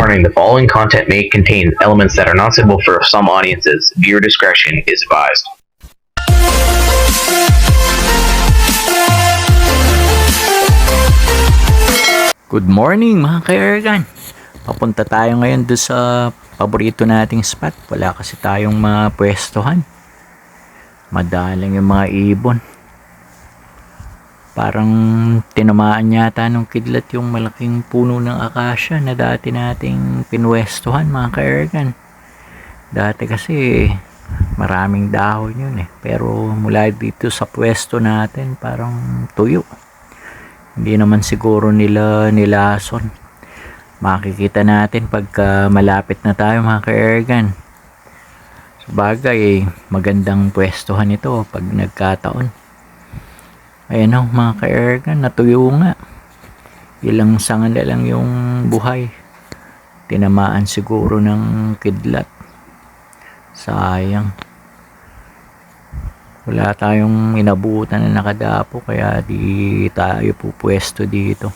warning, the following content may contain elements that are not suitable for some audiences. Viewer discretion is advised. Good morning mga ka-Ergan. Papunta tayo ngayon doon sa paborito nating spot. Wala kasi tayong mga pwestohan. Madalang yung mga ibon. Parang tinamaan yata ng kidlat yung malaking puno ng akasya na dati nating pinwestohan mga ka-Ergan. Dati kasi maraming dahon yun eh. Pero mula dito sa pwesto natin parang tuyo. Hindi naman siguro nila nilason. Makikita natin pagka malapit na tayo mga ka-Ergan. Sabagay, magandang pwestohan ito pag nagkataon. Ayan o mga ka-Ergan, natuyo nga. Ilang sanga na lang yung buhay. Tinamaan siguro ng kidlat. Sayang. Wala tayong inabutan na nakadapo kaya di tayo pupwesto dito.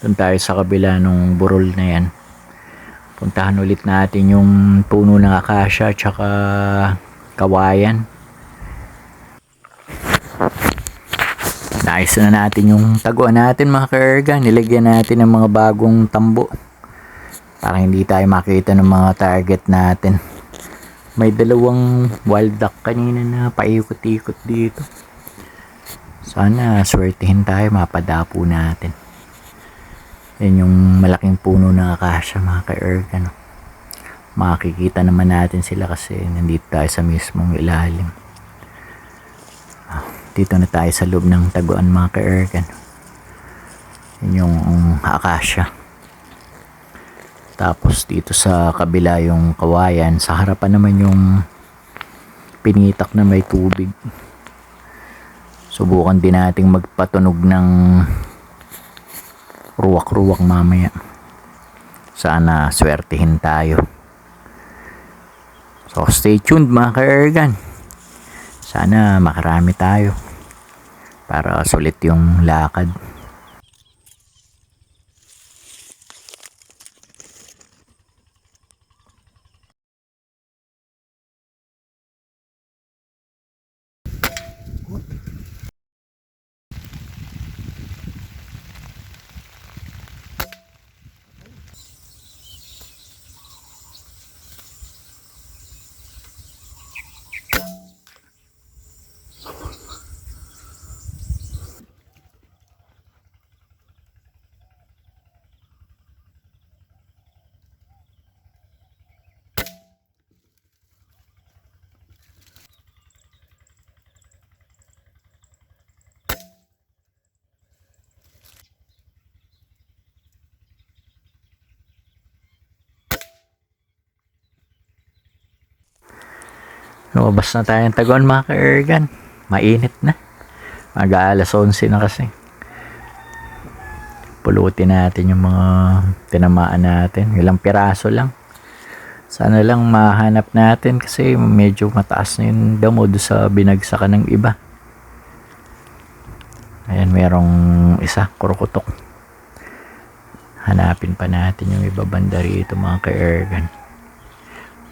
Doon tayo sa kabila nung burol na yan. Puntahan ulit natin yung puno ng akasya tsaka kawayan. Naayos na natin yung taguan natin mga ka-Ergan. Nilagyan natin ng mga bagong tambo para hindi tayo makita ng mga target natin. May dalawang wild duck kanina na paikot-ikot dito. Sana swertihin tayo, mapadapo natin. Yan yung malaking puno ng akasya mga ka-Ergan. Makikita naman natin sila kasi nandito tayo sa mismong ilalim. Dito na tayo sa loob ng taguan mga ka-Ergan. Yan yung akasya. Tapos dito sa kabila yung kawayan. Sa harapan naman yung pinitak na may tubig. Subukan din nating magpatunog ng ruwak-ruwak mamaya. Sana swertihin tayo. So stay tuned mga ka-Ergan. Sana makarami tayo para sulit yung lakad. Lumabas na tayo ng taguan mga ka-Ergan. Mainit na. Mag-aalas 11 na kasi. Pulutin natin yung mga tinamaan natin. Ilang piraso lang. Sana lang mahanap natin kasi medyo mataas na yung damo doon sa binagsakan ng iba. Ayan, merong isa, kurukutok. Hanapin pa natin yung iba banda rito mga ka-Ergan.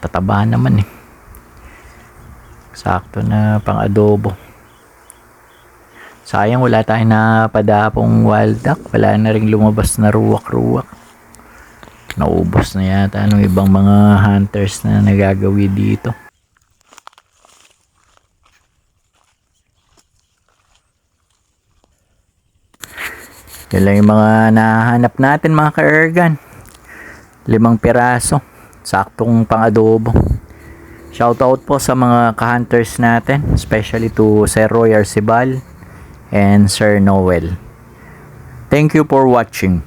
Tataba naman eh. Sakto na pang adobo. Sayang wala tayong napadapong wild duck. Wala na rin lumabas na ruwak-ruwak. Naubos na yata ng ibang mga hunters na nagagawi dito. Yan lang yung mga nahanap natin mga ka-Ergan. 5 piraso. Saktong pang adobo. Shoutout po sa mga ka-hunters natin, especially to Sir Roy Arcibal and Sir Noel. Thank you for watching.